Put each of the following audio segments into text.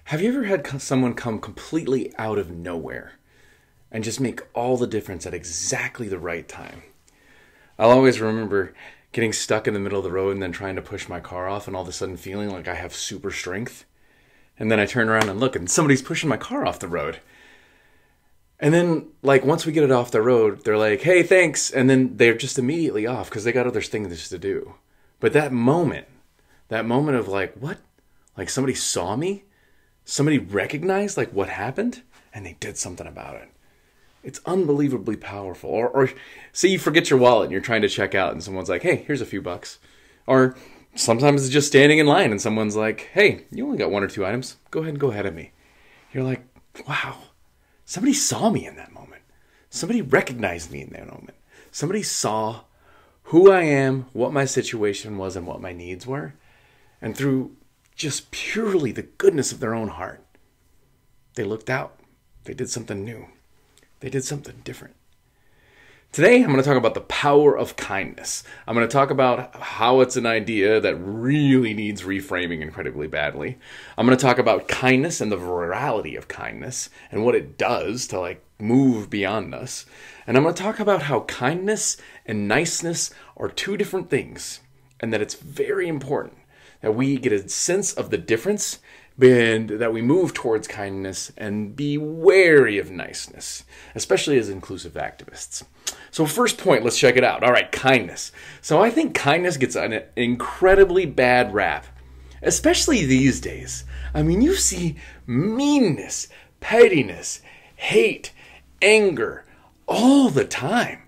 Have you ever had someone come completely out of nowhere and just make all the difference at exactly the right time? I'll always remember getting stuck in the middle of the road and then trying to push my car off and all of a sudden feeling like I have super strength. And then I turn around and look and somebody's pushing my car off the road. And then, like, once we get it off the road, they're like, hey, thanks. And then they're just immediately off because they got other things to do. But that moment of like, what? Like somebody saw me? Somebody recognized like what happened? And they did something about it. It's unbelievably powerful. Or say you forget your wallet and you're trying to check out and someone's like, hey, here's a few bucks. Or sometimes it's just standing in line and someone's like, hey, you only got one or two items. Go ahead and go ahead of me. You're like, wow. Somebody saw me in that moment. Somebody recognized me in that moment. Somebody saw who I am, what my situation was, and what my needs were. And through just purely the goodness of their own heart, they looked out. They did something new. They did something different. Today, I'm going to talk about the power of kindness. I'm going to talk about how it's an idea that really needs reframing incredibly badly. I'm going to talk about kindness and the virality of kindness and what it does to like move beyond us. And I'm going to talk about how kindness and niceness are two different things and that it's very important that we get a sense of the difference and that we move towards kindness and be wary of niceness, especially as inclusive activists. So first point, let's check it out. All right, kindness. So I think kindness gets an incredibly bad rap, especially these days. I mean, you see meanness, pettiness, hate, anger all the time.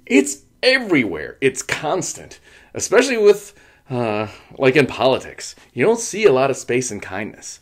It's everywhere. It's constant, especially with like in politics. You don't see a lot of space in kindness.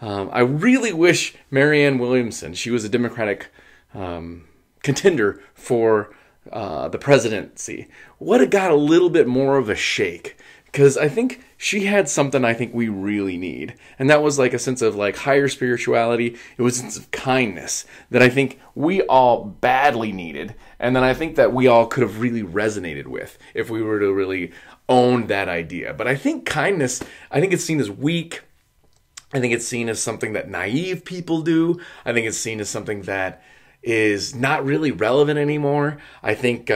I really wish Marianne Williamson, she was a Democratic contender for the presidency, would have got a little bit more of a shake. Because I think she had something I think we really need. And that was like a sense of like higher spirituality. It was a sense of kindness that I think we all badly needed. And then I think that we all could have really resonated with if we were to really own that idea. But I think kindness, I think it's seen as weak. I think it's seen as something that naive people do. I think it's seen as something that is not really relevant anymore. I think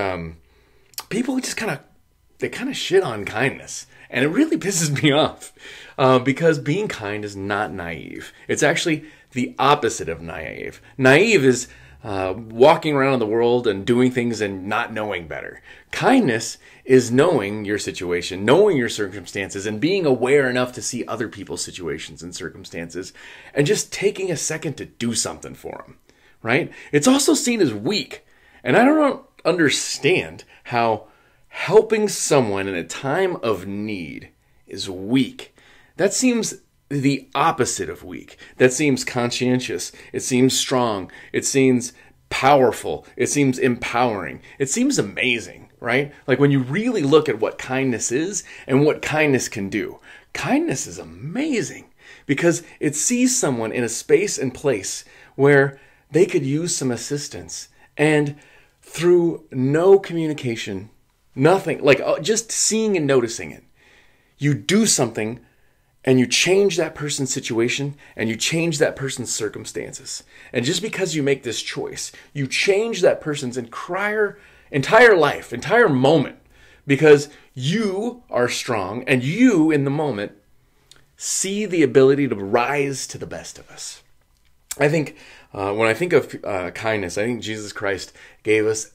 people just kind of shit on kindness. And it really pisses me off because being kind is not naive. It's actually the opposite of naive. Naive is walking around in the world and doing things and not knowing better. Kindness is knowing your situation, knowing your circumstances, and being aware enough to see other people's situations and circumstances and just taking a second to do something for them, right? It's also seen as weak. And I don't understand how helping someone in a time of need is weak. That seems the opposite of weak. That seems conscientious. It seems strong. It seems powerful. It seems empowering. It seems amazing, right? Like when you really look at what kindness is and what kindness can do. Kindness is amazing because it sees someone in a space and place where they could use some assistance, and through no communication, nothing, like just seeing and noticing it, you do something and you change that person's situation and you change that person's circumstances. And just because you make this choice, you change that person's entire life, entire moment, because you are strong and you, in the moment, see the ability to rise to the best of us. I think when I think of kindness, I think Jesus Christ gave us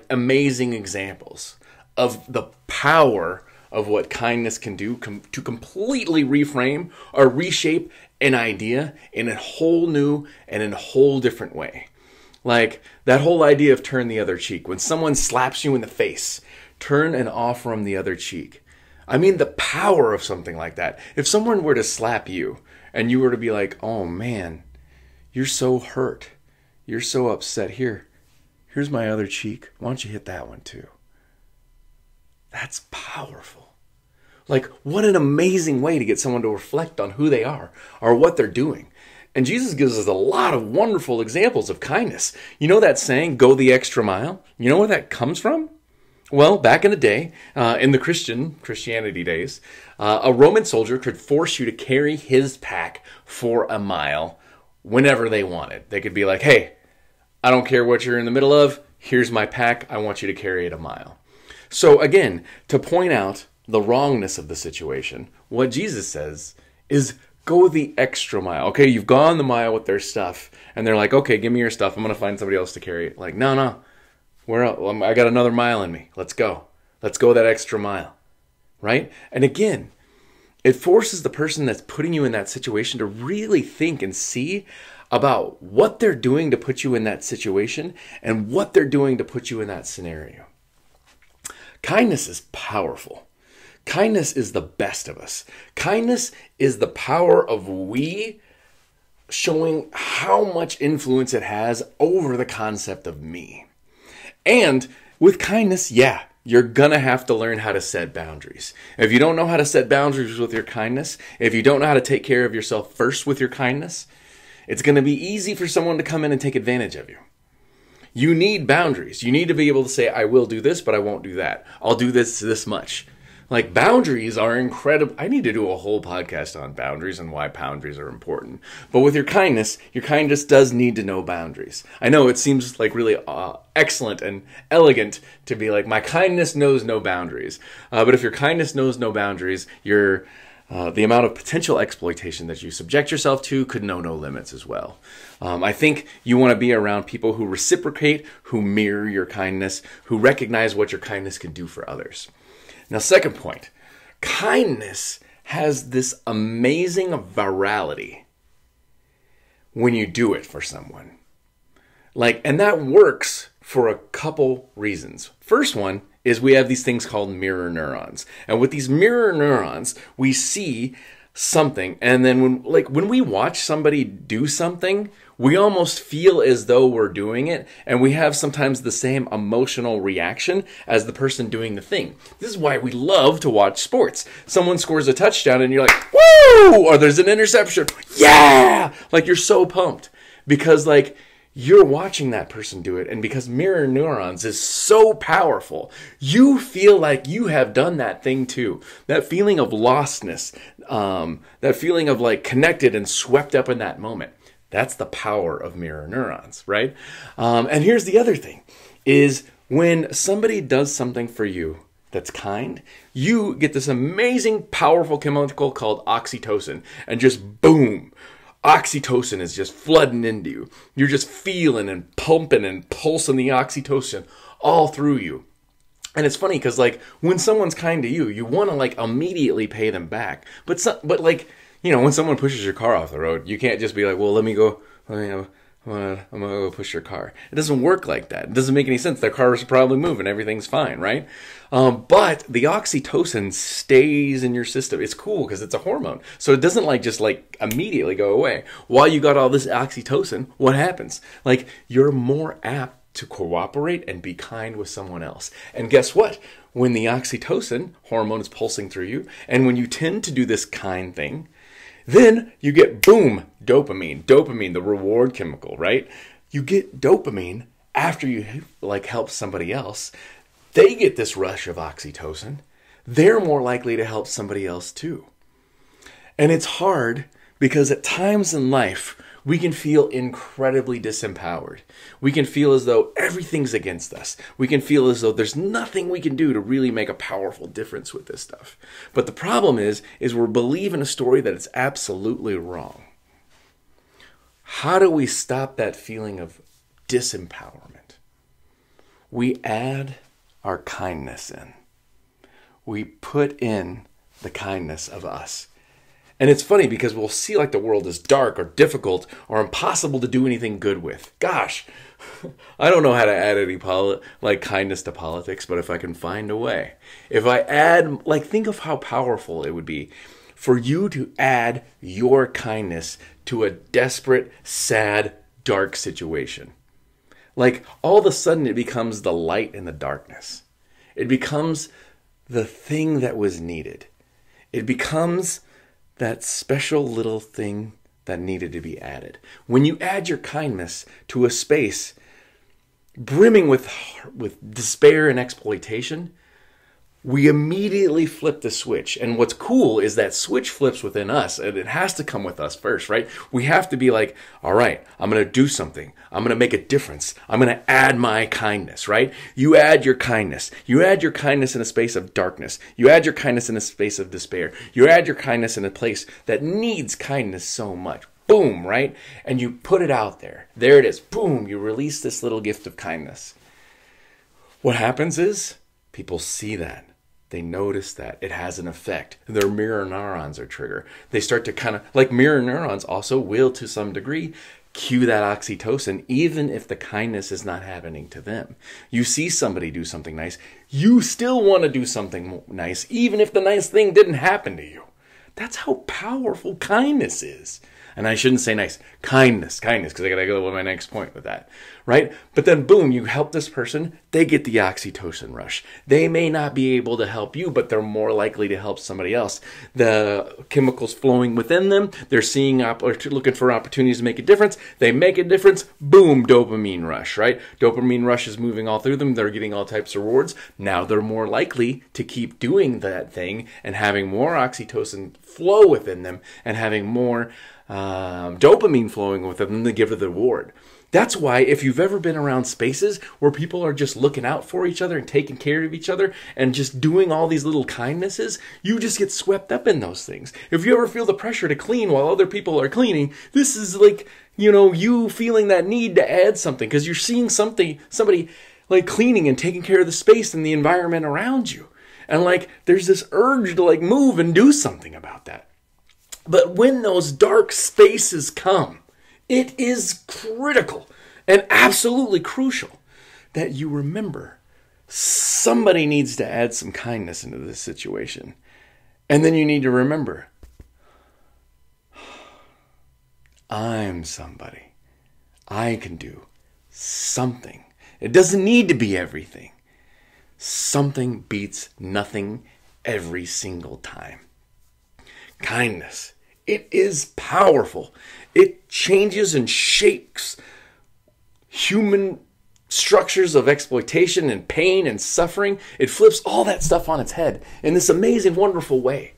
amazing examples of the power of what kindness can do to completely reframe or reshape an idea in a whole new and in a whole different way. Like that whole idea of turn the other cheek. When someone slaps you in the face, turn and offer them the other cheek. I mean, the power of something like that. If someone were to slap you and you were to be like, oh man, you're so hurt. You're so upset. Here's my other cheek. Why don't you hit that one too? That's powerful. Like, what an amazing way to get someone to reflect on who they are or what they're doing. And Jesus gives us a lot of wonderful examples of kindness. You know that saying, go the extra mile? You know where that comes from? Well, back in the day, in the Christianity days, a Roman soldier could force you to carry his pack for a mile whenever they wanted. They could be like, hey, I don't care what you're in the middle of. Here's my pack. I want you to carry it a mile. So again, to point out the wrongness of the situation, what Jesus says is go the extra mile. Okay, you've gone the mile with their stuff, and they're like, okay, give me your stuff. I'm going to find somebody else to carry it. Like, no. I got another mile in me. Let's go. Let's go that extra mile. Right? And again, it forces the person that's putting you in that situation to really think and see about what they're doing to put you in that situation and what they're doing to put you in that scenario. Kindness is powerful. Kindness is the best of us. Kindness is the power of we showing how much influence it has over the concept of me. And with kindness, yeah, you're going to have to learn how to set boundaries. If you don't know how to set boundaries with your kindness, if you don't know how to take care of yourself first with your kindness, it's going to be easy for someone to come in and take advantage of you. You need boundaries. You need to be able to say, I will do this, but I won't do that. I'll do this much. Like, boundaries are incredible. I need to do a whole podcast on boundaries and why boundaries are important. But with your kindness does need to know boundaries. I know it seems like really excellent and elegant to be like, my kindness knows no boundaries. But if your kindness knows no boundaries, the amount of potential exploitation that you subject yourself to could know no limits as well. I think you want to be around people who reciprocate, who mirror your kindness, who recognize what your kindness can do for others. Now, second point, kindness has this amazing virality when you do it for someone. And that works for a couple reasons. First one is we have these things called mirror neurons. And with these mirror neurons, we see something. And then when we watch somebody do something, we almost feel as though we're doing it. And we have sometimes the same emotional reaction as the person doing the thing. This is why we love to watch sports. Someone scores a touchdown and you're like, woo! Or there's an interception. Yeah! You're so pumped. Because you're watching that person do it, and because mirror neurons is so powerful, you feel like you have done that thing too. That feeling of lostness, that feeling of connected and swept up in that moment. That's the power of mirror neurons, right? And here's the other thing, is when somebody does something for you that's kind, you get this amazing, powerful chemical called oxytocin, and just boom, oxytocin is just flooding into you. You're just feeling and pumping and pulsing the oxytocin all through you. And it's funny because when someone's kind to you, you want to immediately pay them back. But when someone pushes your car off the road, you can't just be like, well, I'm gonna go push your car. It doesn't work like that. It doesn't make any sense. Their car is probably moving. Everything's fine, right? But the oxytocin stays in your system. It's cool because it's a hormone. So it doesn't just immediately go away. While you got all this oxytocin, what happens? You're more apt to cooperate and be kind with someone else. And guess what? When the oxytocin hormone is pulsing through you, and when you tend to do this kind thing, then you get, boom, dopamine. Dopamine, the reward chemical, right? You get dopamine after you help somebody else. They get this rush of oxytocin. They're more likely to help somebody else too. And it's hard because at times in life, we can feel incredibly disempowered. We can feel as though everything's against us. We can feel as though there's nothing we can do to really make a powerful difference with this stuff. But the problem is we're believing a story that is absolutely wrong. How do we stop that feeling of disempowerment? We add our kindness in. We put in the kindness of us. And it's funny because we'll see the world is dark or difficult or impossible to do anything good with. Gosh, I don't know how to add any kindness to politics, but if I can find a way. If I add, think of how powerful it would be for you to add your kindness to a desperate, sad, dark situation. All of a sudden it becomes the light in the darkness. It becomes the thing that was needed. It becomes that special little thing that needed to be added. When you add your kindness to a space, brimming with despair and exploitation, we immediately flip the switch. And what's cool is that switch flips within us, and it has to come with us first, right? We have to be like, all right, I'm going to do something. I'm going to make a difference. I'm going to add my kindness, right? You add your kindness. You add your kindness in a space of darkness. You add your kindness in a space of despair. You add your kindness in a place that needs kindness so much. Boom, right? And you put it out there. There it is. Boom, you release this little gift of kindness. What happens is people see that. They notice that it has an effect. Their mirror neurons are triggered. They start to kind of, like mirror neurons also will to some degree, cue that oxytocin, even if the kindness is not happening to them. You see somebody do something nice, you still want to do something nice, even if the nice thing didn't happen to you. That's how powerful kindness is. And I shouldn't say nice, kindness, because I got to go with my next point with that, right? But then boom, you help this person, they get the oxytocin rush. They may not be able to help you, but they're more likely to help somebody else. The chemicals flowing within them, they're seeing, looking for opportunities to make a difference. They make a difference, boom, dopamine rush, right? Dopamine rush is moving all through them. They're getting all types of rewards. Now they're more likely to keep doing that thing and having more oxytocin flow within them and having more dopamine flowing with them to give it the reward. That's why if you've ever been around spaces where people are just looking out for each other and taking care of each other and just doing all these little kindnesses, you just get swept up in those things. If you ever feel the pressure to clean while other people are cleaning, this is like, you feeling that need to add something because you're seeing somebody like cleaning and taking care of the space and the environment around you. And like, there's this urge to like move and do something about that. But when those dark spaces come, it is critical and absolutely crucial that you remember somebody needs to add some kindness into this situation. And then you need to remember, I'm somebody. I can do something. It doesn't need to be everything. Something beats nothing every single time. Kindness. It is powerful. It changes and shakes human structures of exploitation and pain and suffering. It flips all that stuff on its head in this amazing, wonderful way.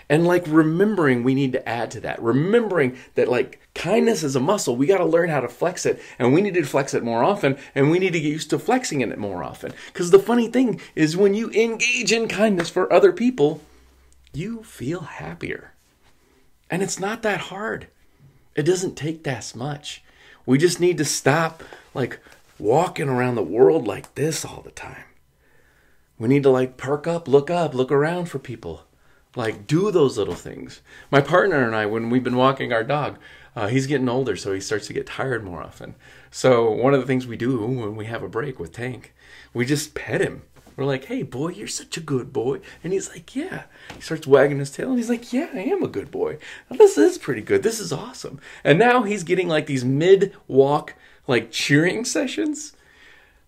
And like remembering we need to add to that. Remembering that like kindness is a muscle. We got to learn how to flex it. And we need to flex it more often. And we need to get used to flexing it more often. Because the funny thing is when you engage in kindness for other people, you feel happier. And it's not that hard. It doesn't take that much. We just need to stop like walking around the world like this all the time. We need to like perk up, look around for people. Like do those little things. My partner and I, when we've been walking our dog, he's getting older, so he starts to get tired more often. So one of the things we do when we have a break with Tank, we just pet him. We're like, hey, boy, you're such a good boy. And he's like, yeah. He starts wagging his tail, and he's like, yeah, I am a good boy. Now, this is pretty good. This is awesome. And now he's getting like these mid-walk, like cheering sessions.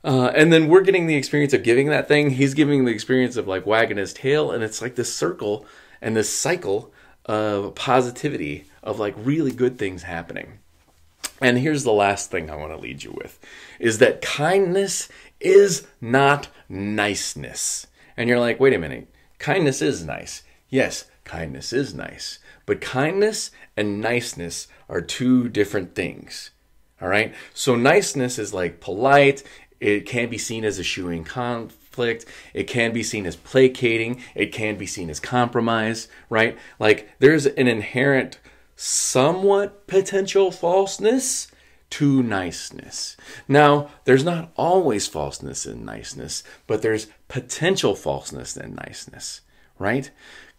And then we're getting the experience of giving that thing. He's giving the experience of like wagging his tail. And it's like this circle and this cycle of positivity of like really good things happening. And here's the last thing I want to lead you with, is that kindness is not niceness. And you're like, wait a minute, kindness is nice. Yes, kindness is nice. But kindness and niceness are two different things. All right? So niceness is like polite. It can be seen as eschewing conflict. It can be seen as placating. It can be seen as compromise, right? Like there's an inherent somewhat potential falseness to niceness. Now, there's not always falseness in niceness, but there's potential falseness in niceness, right?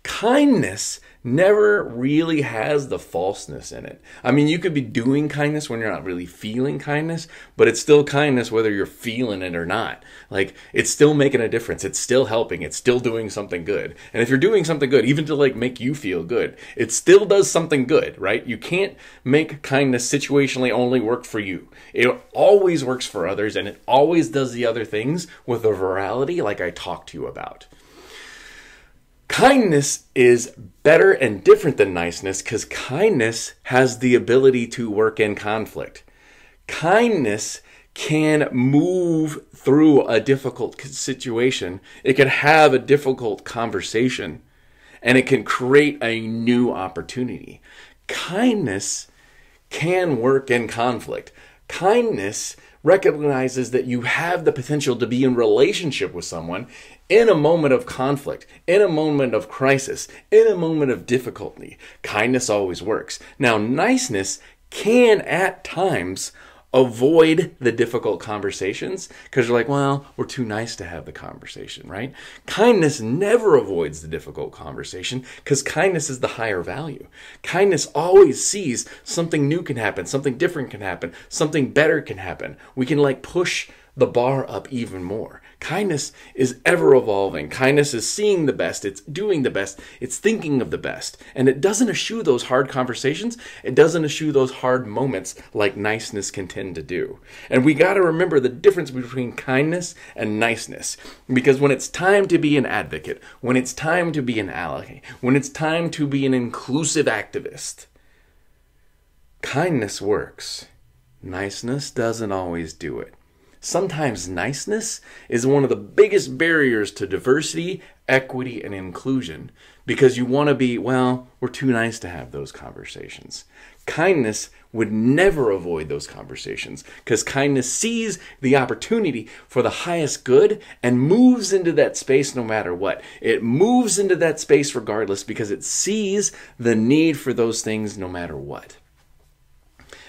Kindness never really has the falseness in it. I mean, you could be doing kindness when you're not really feeling kindness, but it's still kindness whether you're feeling it or not. Like, it's still making a difference. It's still helping. It's still doing something good. And if you're doing something good, even to like make you feel good, it still does something good, right? You can't make kindness situationally only work for you. It always works for others, and it always does the other things with a virality like I talked to you about. Kindness is better and different than niceness because kindness has the ability to work in conflict. Kindness can move through a difficult situation. It can have a difficult conversation, and it can create a new opportunity. Kindness can work in conflict. Kindness recognizes that you have the potential to be in relationship with someone in a moment of conflict, in a moment of crisis, in a moment of difficulty. Kindness always works. Now, niceness can at times avoid the difficult conversations because you're like, well, we're too nice to have the conversation, right? Kindness never avoids the difficult conversation because kindness is the higher value. Kindness always sees something new can happen, something different can happen, something better can happen. We can push the bar up even more. Kindness is ever evolving. Kindness is seeing the best. It's doing the best. It's thinking of the best. And it doesn't eschew those hard conversations. It doesn't eschew those hard moments like niceness can tend to do. And we got to remember the difference between kindness and niceness. Because when it's time to be an advocate, when it's time to be an ally, when it's time to be an inclusive activist, kindness works. Niceness doesn't always do it. Sometimes niceness is one of the biggest barriers to diversity, equity, and inclusion because you want to be, well, we're too nice to have those conversations. Kindness would never avoid those conversations because kindness sees the opportunity for the highest good and moves into that space no matter what. It moves into that space regardless because it sees the need for those things no matter what.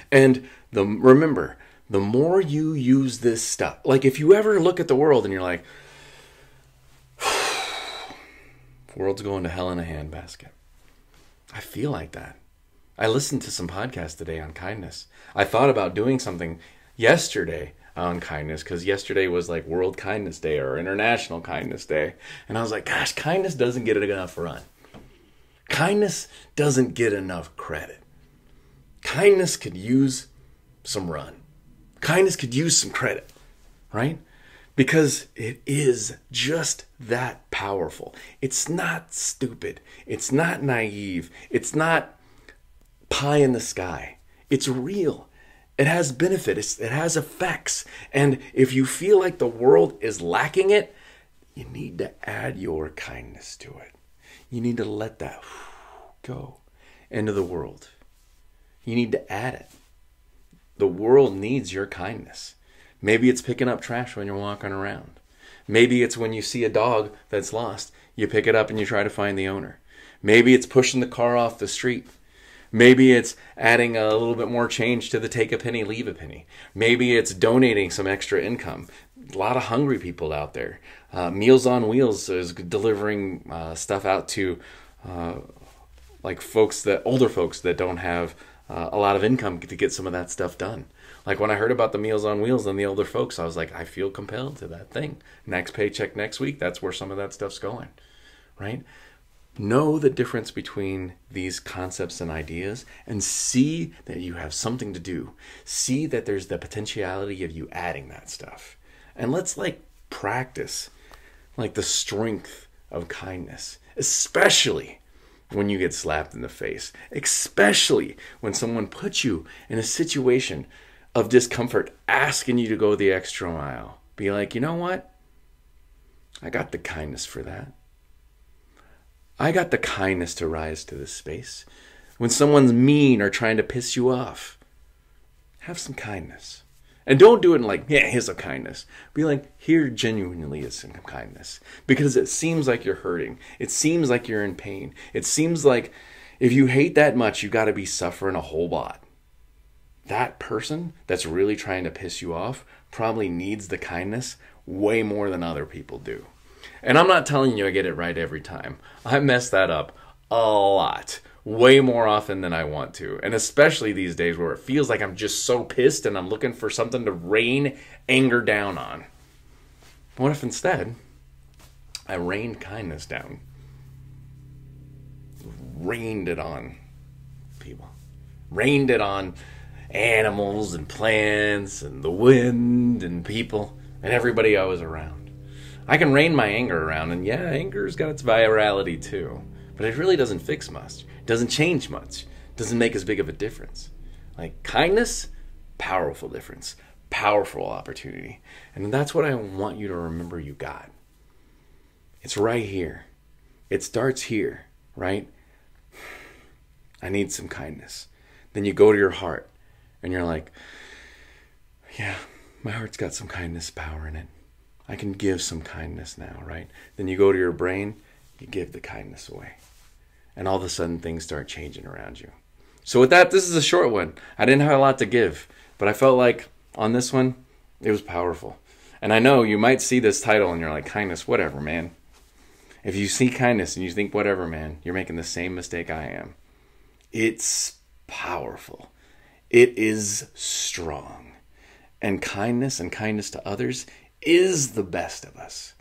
And remember, the more you use this stuff, like if you ever look at the world and you're like, the world's going to hell in a handbasket. I feel like that. I listened to some podcasts today on kindness. I thought about doing something yesterday on kindness because yesterday was like World Kindness Day or International Kindness Day. And I was like, gosh, kindness doesn't get enough run. Kindness doesn't get enough credit. Kindness could use some run. Kindness could use some credit, right? Because it is just that powerful. It's not stupid. It's not naive. It's not pie in the sky. It's real. It has benefits. It has effects. And if you feel like the world is lacking it, you need to add your kindness to it. You need to let that go into the world. You need to add it. The world needs your kindness. Maybe it's picking up trash when you're walking around. Maybe it's when you see a dog that's lost, you pick it up and you try to find the owner. Maybe it's pushing the car off the street. Maybe it's adding a little bit more change to the take a penny, leave a penny. Maybe it's donating some extra income. A lot of hungry people out there. Meals on Wheels is delivering stuff out to older folks that don't have a lot of income to get some of that stuff done. Like when I heard about the Meals on Wheels and the older folks, I was like, I feel compelled to that thing. Next paycheck next week, that's where some of that stuff's going, right? Know the difference between these concepts and ideas and see that you have something to do. See that there's the potentiality of you adding that stuff. And let's practice the strength of kindness, especially when you get slapped in the face, especially when someone puts you in a situation of discomfort, asking you to go the extra mile. Be like, you know what? I got the kindness for that. I got the kindness to rise to this space. When someone's mean or trying to piss you off, have some kindness. And don't do it here's some kindness. Be like, here genuinely is some kindness. Because it seems like you're hurting. It seems like you're in pain. It seems like if you hate that much, you got to be suffering a whole lot. That person that's really trying to piss you off probably needs the kindness way more than other people do. And I'm not telling you I get it right every time. I mess that up a lot. Way more often than I want to. And especially these days where it feels like I'm just so pissed and I'm looking for something to rain anger down on. What if instead I rained kindness down? Rained it on people. Rained it on animals and plants and the wind and people and everybody I was around. I can rain my anger around, and yeah, anger's got its virality too. But it really doesn't fix much. Doesn't change much. Doesn't make as big of a difference. Kindness, powerful difference. powerful opportunity. And that's what I want you to remember you got. It's right here. It starts here, right? I need some kindness. Then you go to your heart and you're like, yeah, my heart's got some kindness power in it. I can give some kindness now, right? Then you go to your brain, you give the kindness away. And all of a sudden things start changing around you. So with that, this is a short one. I didn't have a lot to give, but I felt like on this one, it was powerful. And I know you might see this title and you're like, kindness, whatever, man. If you see kindness and you think, whatever, man, you're making the same mistake I am. It's powerful. It is strong. And kindness to others is the best of us.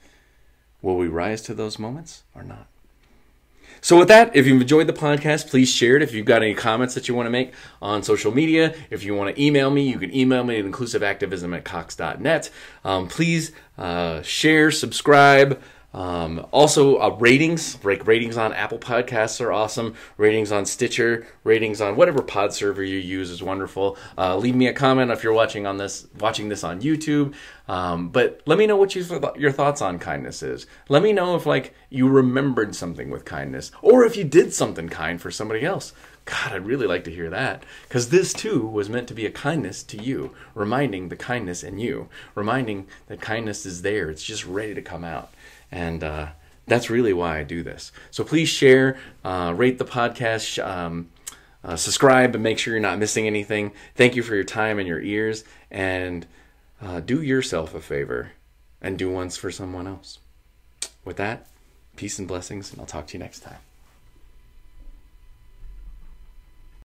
Will we rise to those moments or not? So with that, if you've enjoyed the podcast, please share it. If you've got any comments that you want to make on social media, if you want to email me, you can email me at inclusiveactivism@cox.net. Please share, subscribe. Also, ratings on Apple Podcasts are awesome. Ratings on Stitcher, ratings on whatever pod server you use is wonderful. Leave me a comment if you're watching this on YouTube. But let me know what your thoughts on kindness is. Let me know if you remembered something with kindness, or if you did something kind for somebody else. God, I'd really like to hear that, because this too was meant to be a kindness to you, reminding the kindness in you, reminding that kindness is there. It's just ready to come out. And that's really why I do this. So please share, rate the podcast, subscribe, and make sure you're not missing anything. Thank you for your time and your ears. And do yourself a favor and do one for someone else. With that, peace and blessings, and I'll talk to you next time.